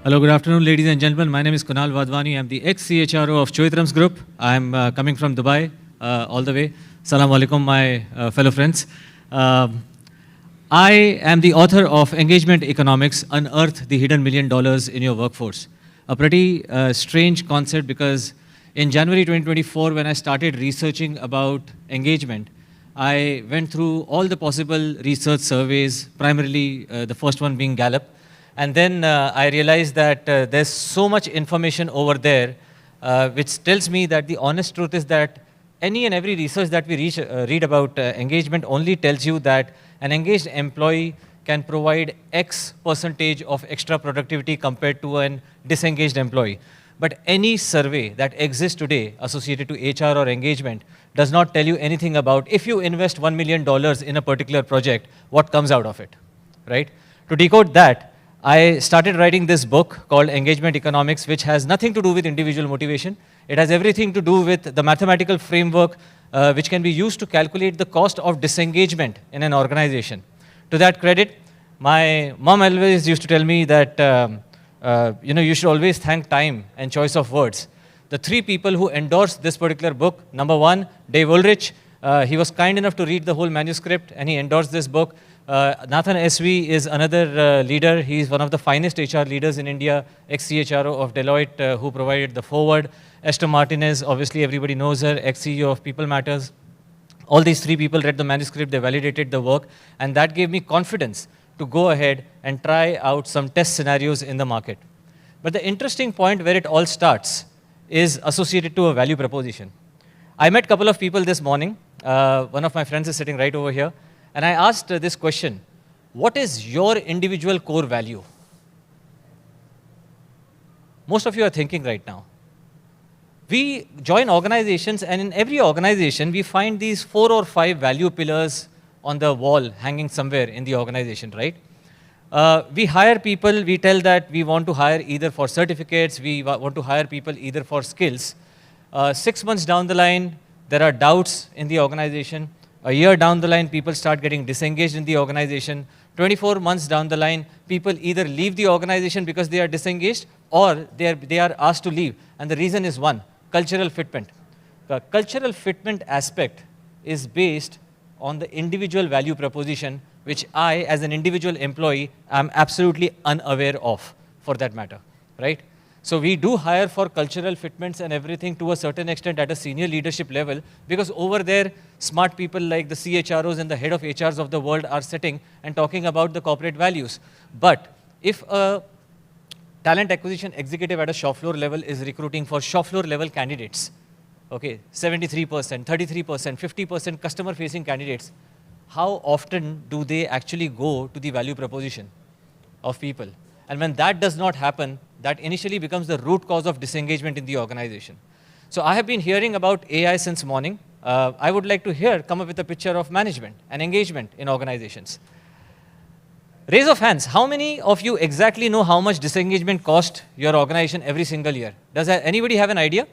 Hello, good afternoon, ladies and gentlemen. My name is Kunal Wadhwani. I'm the ex-CHRO of Choitram's group. I'm coming from Dubai all the way. Salam alaikum, my fellow friends. I am the author of Engagement Economics, Unearth the Hidden $1 Million in Your Workforce. A pretty strange concept because in January 2024, when I started researching about engagement, I went through all the possible research surveys, primarily the first one being Gallup. And then I realized that there's so much information over there, which tells me that the honest truth is that any and every research that we read about engagement only tells you that an engaged employee can provide X percentage of extra productivity compared to an disengaged employee. But any survey that exists today associated to HR or engagement does not tell you anything about if you invest $1 million in a particular project, what comes out of it, right? To decode that, I started writing this book called Engagement Economics, which has nothing to do with individual motivation. It has everything to do with the mathematical framework which can be used to calculate the cost of disengagement in an organization. To that credit, my mom always used to tell me that you should always thank time and choice of words. The three people who endorsed this particular book, number one, Dave Ulrich. He was kind enough to read the whole manuscript and he endorsed this book. Nathan SV is another leader. He's one of the finest HR leaders in India, ex-CHRO of Deloitte, who provided the forward. Esther Martinez, obviously everybody knows her, ex-CEO of People Matters. All these three people read the manuscript, they validated the work, and that gave me confidence to go ahead and try out some test scenarios in the market. But the interesting point where it all starts is associated to a value proposition. I met a couple of people this morning. One of my friends is sitting right over here. And I asked this question, what is your individual core value? Most of you are thinking right now. We join organizations, and in every organization, we find these 4 or 5 value pillars on the wall hanging somewhere in the organization, right? We hire people, we tell that we want to hire either for certificates, we want to hire people either for skills. 6 months down the line, there are doubts in the organization. A year down the line, people start getting disengaged in the organization. 24 months down the line, people either leave the organization because they are disengaged or they are asked to leave. And the reason is one, cultural fitment. The cultural fitment aspect is based on the individual value proposition, which I, as an individual employee, am absolutely unaware of, for that matter, right? So we do hire for cultural fitments and everything to a certain extent at a senior leadership level, because over there, smart people like the CHROs and the head of HRs of the world are sitting and talking about the corporate values. But if a talent acquisition executive at a shop floor level is recruiting for shop floor level candidates, okay, 73%, 33%, 50% customer facing candidates, how often do they actually go to the value proposition of people? And when that does not happen, that initially becomes the root cause of disengagement in the organization. So I have been hearing about AI since morning. I would like to come up with a picture of management and engagement in organizations. Raise of hands, how many of you exactly know how much disengagement cost your organization every single year? Does anybody have an idea?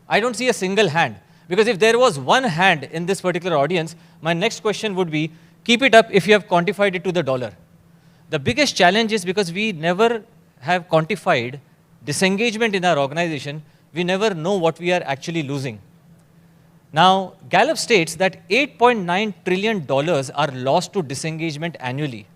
I don't see a single hand. Because if there was one hand in this particular audience, my next question would be, keep it up if you have quantified it to the dollar. The biggest challenge is because we never have quantified disengagement in our organization, we never know what we are actually losing. Now, Gallup states that $8.9 trillion are lost to disengagement annually.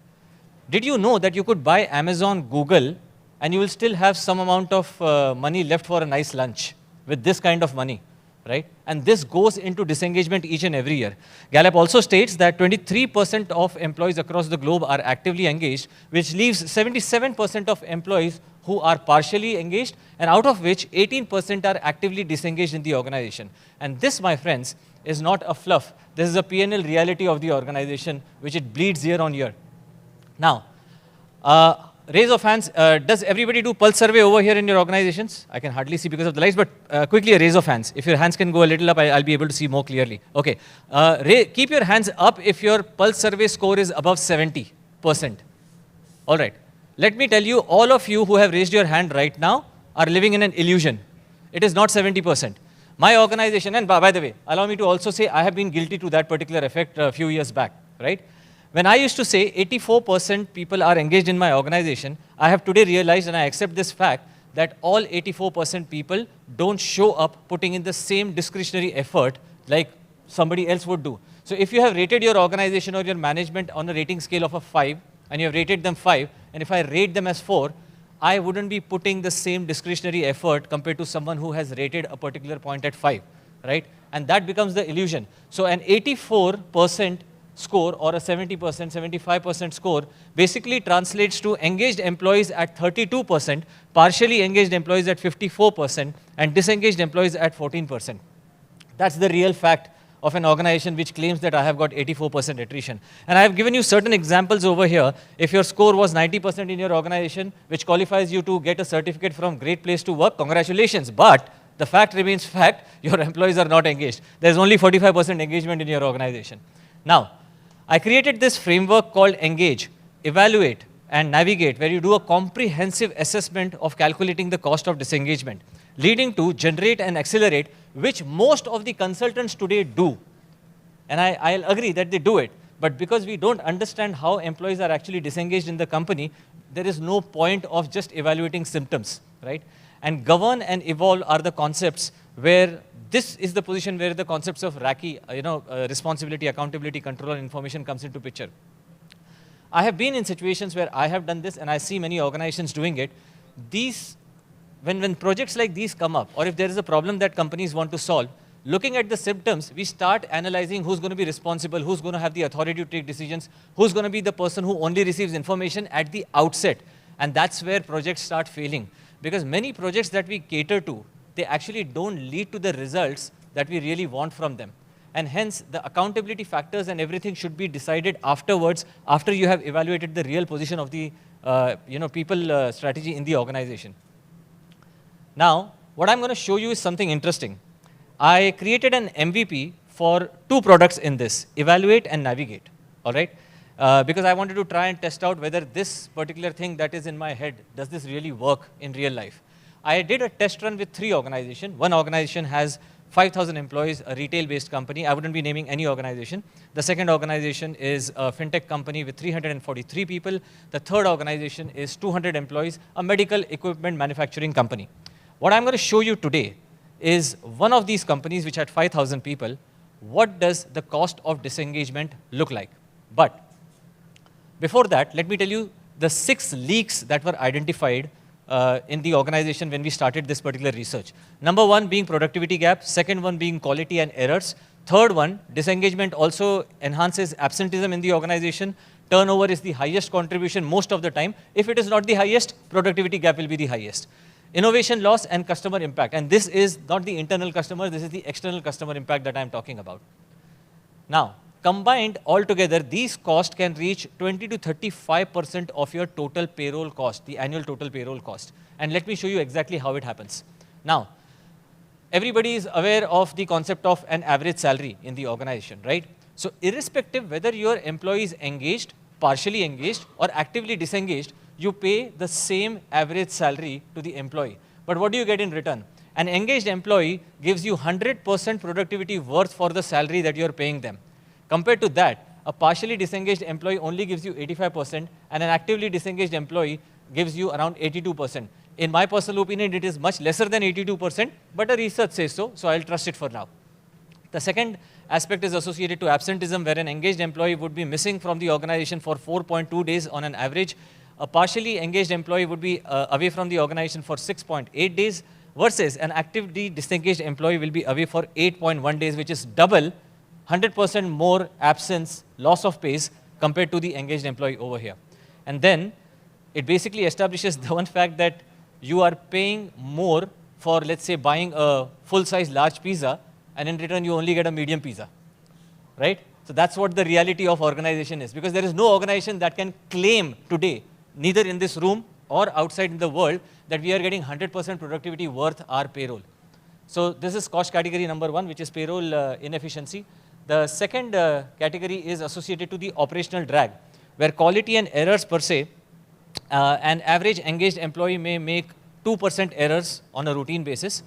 Did you know that you could buy Amazon, Google, and you will still have some amount of money left for a nice lunch with this kind of money? Right? And this goes into disengagement each and every year. Gallup also states that 23% of employees across the globe are actively engaged, which leaves 77% of employees who are partially engaged, and out of which 18% are actively disengaged in the organization. And this, my friends, is not a fluff. This is a P&L reality of the organization, which it bleeds year on year. Now, raise of hands, does everybody do pulse survey over here in your organizations? I can hardly see because of the lights, but quickly a raise of hands. If your hands can go a little up, I'll be able to see more clearly. Okay, keep your hands up if your pulse survey score is above 70%. All right, let me tell you, all of you who have raised your hand right now are living in an illusion. It is not 70%. My organization, and by the way, allow me to also say I have been guilty to that particular effect a few years back, right? When I used to say 84% people are engaged in my organization, I have today realized, and I accept this fact, that all 84% people don't show up putting in the same discretionary effort like somebody else would do. So if you have rated your organization or your management on a rating scale of a 5, and you have rated them 5, and if I rate them as 4, I wouldn't be putting the same discretionary effort compared to someone who has rated a particular point at 5, right? And that becomes the illusion. So an 84% score or a 70%, 75% score basically translates to engaged employees at 32%, partially engaged employees at 54%, and disengaged employees at 14%. That's the real fact of an organization which claims that I have got 84% attrition. And I have given you certain examples over here. If your score was 90% in your organization, which qualifies you to get a certificate from Great Place to Work, congratulations. But the fact remains fact, your employees are not engaged. There's only 45% engagement in your organization. Now, I created this framework called Engage, Evaluate, and Navigate, where you do a comprehensive assessment of calculating the cost of disengagement, leading to Generate and Accelerate, which most of the consultants today do. And I'll agree that they do it. But because we don't understand how employees are actually disengaged in the company, there is no point of just evaluating symptoms, right? And Govern and Evolve are the concepts where this is the position where the concepts of RACI, responsibility, accountability, control, and information comes into picture. I have been in situations where I have done this, and I see many organizations doing it. When projects like these come up, or if there is a problem that companies want to solve, looking at the symptoms, we start analyzing who's going to be responsible, who's going to have the authority to take decisions, who's going to be the person who only receives information at the outset. And that's where projects start failing. Because many projects that we cater to, they actually don't lead to the results that we really want from them. And hence, the accountability factors and everything should be decided afterwards, after you have evaluated the real position of the people strategy in the organization. Now, what I'm going to show you is something interesting. I created an MVP for 2 products in this, Evaluate and Navigate, all right? Because I wanted to try and test out whether this particular thing that is in my head, does this really work in real life? I did a test run with 3 organizations. One organization has 5,000 employees, a retail-based company. I wouldn't be naming any organization. The second organization is a fintech company with 343 people. The third organization is 200 employees, a medical equipment manufacturing company. What I'm going to show you today is one of these companies which had 5,000 people. What does the cost of disengagement look like? But before that, let me tell you the 6 leaks that were identified in the organization when we started this particular research. Number 1 being productivity gap, second one being quality and errors, third one, disengagement also enhances absenteeism in the organization, turnover is the highest contribution most of the time. If it is not the highest, productivity gap will be the highest. Innovation loss and customer impact, and this is not the internal customer, this is the external customer impact that I'm talking about. Now, combined altogether, these costs can reach 20 to 35% of your total payroll cost, the annual total payroll cost. And let me show you exactly how it happens. Now, everybody is aware of the concept of an average salary in the organization, right? So irrespective whether your employee is engaged, partially engaged, or actively disengaged, you pay the same average salary to the employee. But what do you get in return? An engaged employee gives you 100% productivity worth for the salary that you're paying them. Compared to that, a partially disengaged employee only gives you 85%, and an actively disengaged employee gives you around 82%. In my personal opinion, it is much lesser than 82%, but the research says so, so I'll trust it for now. The second aspect is associated to absenteeism, where an engaged employee would be missing from the organization for 4.2 days on an average. A partially engaged employee would be away from the organization for 6.8 days, versus an actively disengaged employee will be away for 8.1 days, which is double, 100% more absence, loss of pays compared to the engaged employee over here. And then it basically establishes the one fact that you are paying more for, let's say, buying a full-size large pizza, and in return you only get a medium pizza, right? So that's what the reality of organization is, because there is no organization that can claim today, neither in this room or outside in the world, that we are getting 100% productivity worth our payroll. So this is cost category number 1, which is payroll inefficiency. The second category is associated to the operational drag, where quality and errors per se, an average engaged employee may make 2% errors on a routine basis.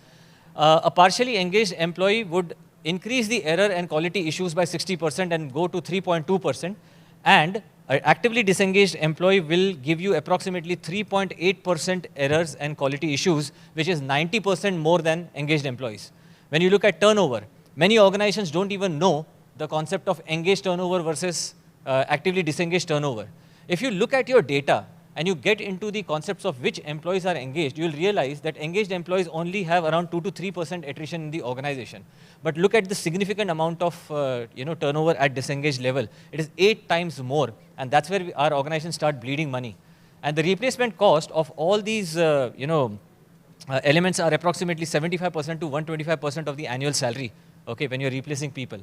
A partially engaged employee would increase the error and quality issues by 60% and go to 3.2%. And an actively disengaged employee will give you approximately 3.8% errors and quality issues, which is 90% more than engaged employees. When you look at turnover, many organizations don't even know the concept of engaged turnover versus actively disengaged turnover. If you look at your data and you get into the concepts of which employees are engaged, you will realize that engaged employees only have around 2 to 3% attrition in the organization. But look at the significant amount of turnover at disengaged level. It is 8 times more, and that's where our organizations start bleeding money. And the replacement cost of all these elements are approximately 75% to 125% of the annual salary, okay, when you're replacing people.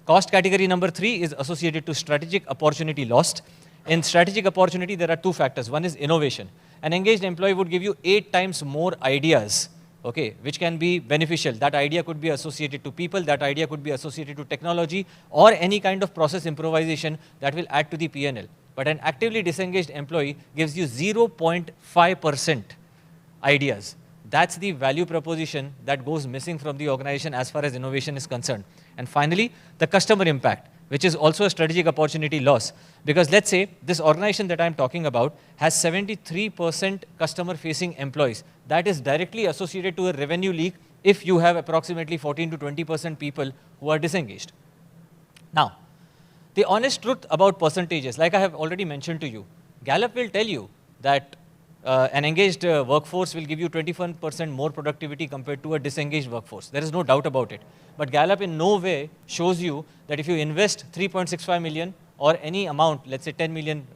Cost category number 3 is associated to strategic opportunity lost. In strategic opportunity, there are 2 factors. One is innovation. An engaged employee would give you 8 times more ideas, okay, which can be beneficial. That idea could be associated to people, that idea could be associated to technology, or any kind of process improvisation that will add to the P&L. But an actively disengaged employee gives you 0.5% ideas. That's the value proposition that goes missing from the organization as far as innovation is concerned. And finally, the customer impact, which is also a strategic opportunity loss. Because let's say this organization that I'm talking about has 73% customer-facing employees. That is directly associated to a revenue leak if you have approximately 14 to 20% people who are disengaged. Now, the honest truth about percentages, like I have already mentioned to you, Gallup will tell you that an engaged workforce will give you 21% more productivity compared to a disengaged workforce. There is no doubt about it. But Gallup in no way shows you that if you invest 3.65 million or any amount, let's say $10 million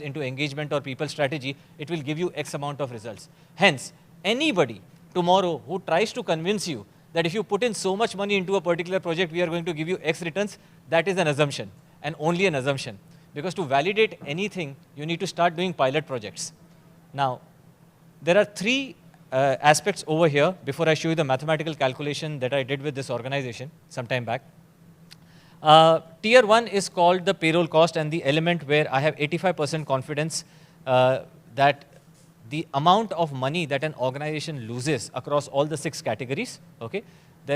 into engagement or people strategy, it will give you X amount of results. Hence, anybody tomorrow who tries to convince you that if you put in so much money into a particular project, we are going to give you X returns, that is an assumption, and only an assumption. Because to validate anything, you need to start doing pilot projects. Now, there are 3 aspects over here before I show you the mathematical calculation that I did with this organization some time back. Tier 1 is called the payroll cost, and the element where I have 85% confidence that the amount of money that an organization loses across all the 6 categories, okay,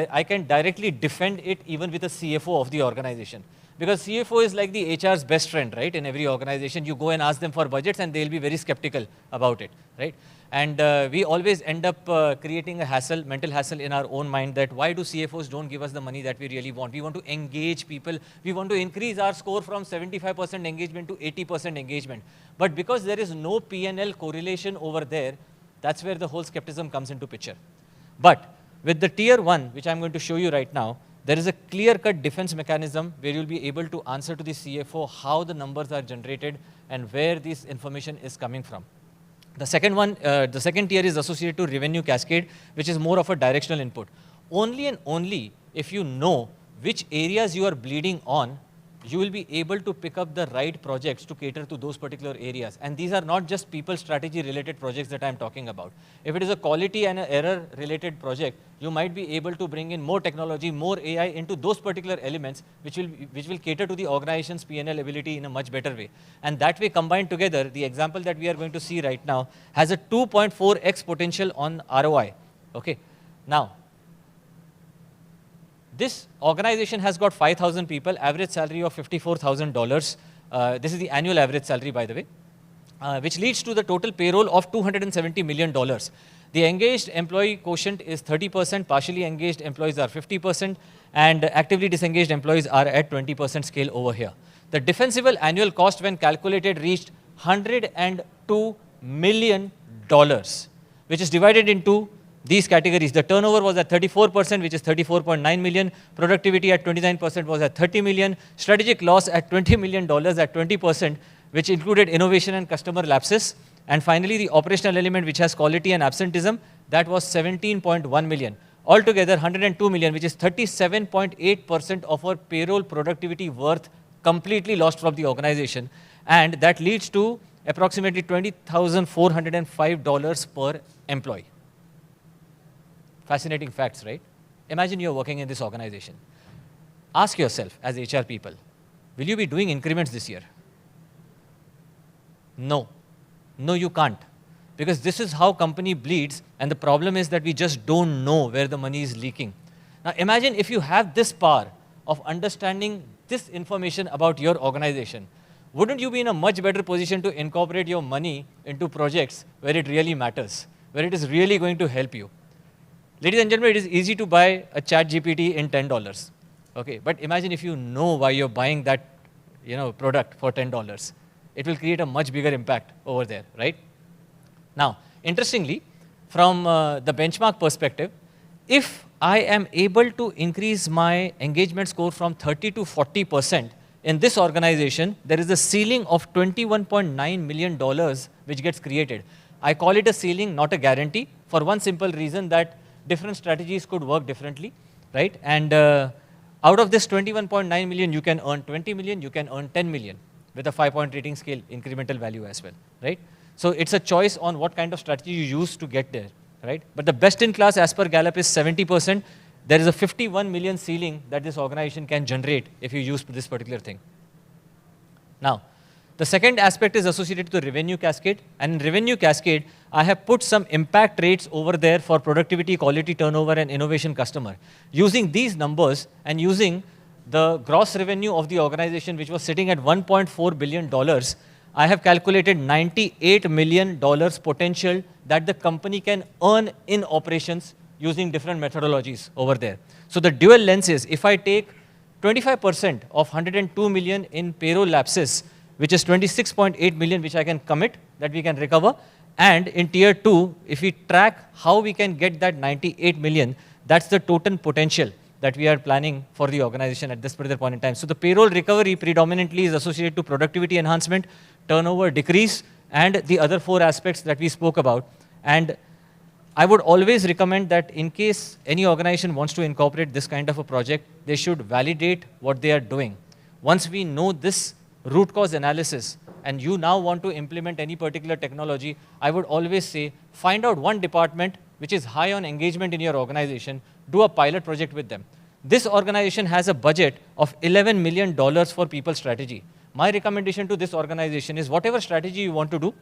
I can directly defend it even with a CFO of the organization. Because CFO is like the HR's best friend, right? In every organization, you go and ask them for budgets and they'll be very skeptical about it, right? And we always end up creating a hassle, mental hassle in our own mind that why do CFOs don't give us the money that we really want? We want to engage people. We want to increase our score from 75% engagement to 80% engagement. But because there is no P&L correlation over there, that's where the whole skepticism comes into picture. But with the tier 1, which I'm going to show you right now, there is a clear-cut defense mechanism where you'll be able to answer to the CFO how the numbers are generated and where this information is coming from. The second tier is associated to revenue cascade, which is more of a directional input. Only and only if you know which areas you are bleeding on, you will be able to pick up the right projects to cater to those particular areas. And these are not just people strategy related projects that I'm talking about. If it is a quality and an error related project, you might be able to bring in more technology, more AI into those particular elements, which will cater to the organization's P&L ability in a much better way. And that way combined together, the example that we are going to see right now has a 2.4x potential on ROI. Okay. Now, this organization has got 5,000 people, average salary of $54,000. This is the annual average salary, by the way, which leads to the total payroll of $270 million. The engaged employee quotient is 30%, partially engaged employees are 50%, and actively disengaged employees are at 20% scale over here. The defensible annual cost when calculated reached $102 million, which is divided into these categories. The turnover was at 34%, which is 34.9 million. Productivity at 29% was at 30 million. Strategic loss at $20 million at 20%, which included innovation and customer lapses. And finally, the operational element, which has quality and absenteeism, that was 17.1 million. Altogether, 102 million, which is 37.8% of our payroll productivity worth completely lost from the organization. And that leads to approximately $20,405 per employee. Fascinating facts, right? Imagine you're working in this organization. Ask yourself, as HR people, will you be doing increments this year? No. No, you can't. Because this is how company bleeds, and the problem is that we just don't know where the money is leaking. Now imagine if you have this power of understanding this information about your organization. wouldn't you be in a much better position to incorporate your money into projects where it really matters, where it is really going to help you? Ladies and gentlemen, it is easy to buy a chat GPT in $10. Okay, but imagine if you know why you're buying that product for $10. It will create a much bigger impact over there, right? Now, interestingly, from the benchmark perspective, if I am able to increase my engagement score from 30 to 40% in this organization, there is a ceiling of $21.9 million which gets created. I call it a ceiling, not a guarantee, for one simple reason that different strategies could work differently, right? And out of this 21.9 million, you can earn 20 million, you can earn 10 million with a 5-point rating scale, incremental value as well, right? So it's a choice on what kind of strategy you use to get there, right? But the best in class as per Gallup is 70%. There is a 51 million ceiling that this organization can generate if you use this particular thing. Now, the second aspect is associated to the revenue cascade. And in revenue cascade, I have put some impact rates over there for productivity, quality, turnover, and innovation customer. Using these numbers and using the gross revenue of the organization, which was sitting at $1.4 billion, I have calculated $98 million potential that the company can earn in operations using different methodologies over there. So the dual lens is, if I take 25% of 102 million in payroll lapses, which is 26.8 million, which I can commit, that we can recover. And in tier 2, if we track how we can get that 98 million, that's the total potential that we are planning for the organization at this particular point in time. So the payroll recovery predominantly is associated to productivity enhancement, turnover decrease, and the other 4 aspects that we spoke about. And I would always recommend that in case any organization wants to incorporate this kind of a project, they should validate what they are doing. Once we know this root cause analysis, and you now want to implement any particular technology, I would always say, find out one department which is high on engagement in your organization, do a pilot project with them. This organization has a budget of $11 million for people strategy. My recommendation to this organization is whatever strategy you want to do,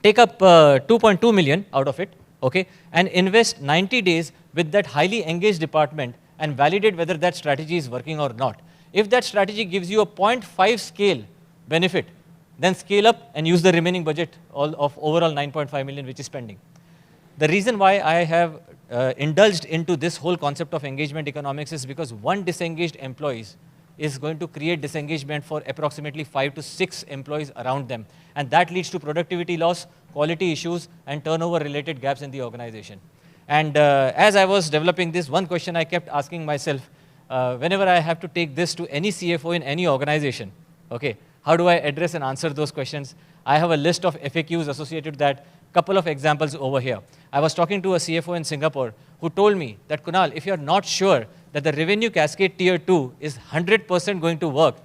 take up 2.2 million out of it, okay, and invest 90 days with that highly engaged department and validate whether that strategy is working or not. If that strategy gives you a 0.5 scale benefit, then scale up and use the remaining budget of overall 9.5 million which is spending. The reason why I have indulged into this whole concept of engagement economics is because one disengaged employee is going to create disengagement for approximately 5 to 6 employees around them. And that leads to productivity loss, quality issues, and turnover related gaps in the organization. And as I was developing this, one question I kept asking myself, whenever I have to take this to any CFO in any organization, okay, how do I address and answer those questions? I have a list of FAQs associated with that. Couple of examples over here. I was talking to a CFO in Singapore who told me that, Kunal, if you're not sure that the revenue cascade tier 2 is 100% going to work,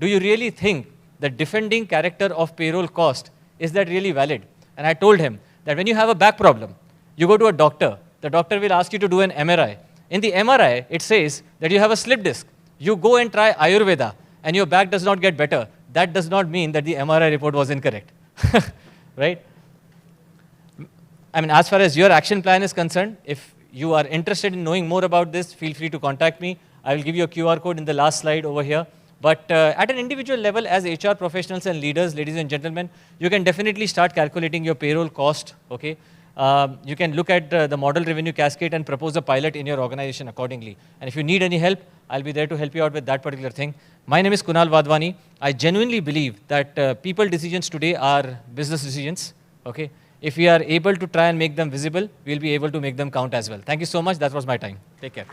do you really think the defending character of payroll cost, is that really valid? And I told him that when you have a back problem, you go to a doctor. The doctor will ask you to do an MRI. In the MRI, it says that you have a slip disc. You go and try Ayurveda, and your back does not get better. That does not mean that the MRI report was incorrect, right? I mean, as far as your action plan is concerned, if you are interested in knowing more about this, feel free to contact me. I will give you a QR code in the last slide over here. But at an individual level, as HR professionals and leaders, ladies and gentlemen, you can definitely start calculating your payroll cost, okay? You can look at the model revenue cascade and propose a pilot in your organization accordingly. And if you need any help, I'll be there to help you out with that particular thing. My name is Kunal Wadhwani. I genuinely believe that people decisions today are business decisions, okay? If we are able to try and make them visible, we'll be able to make them count as well. Thank you so much. That was my time. Take care.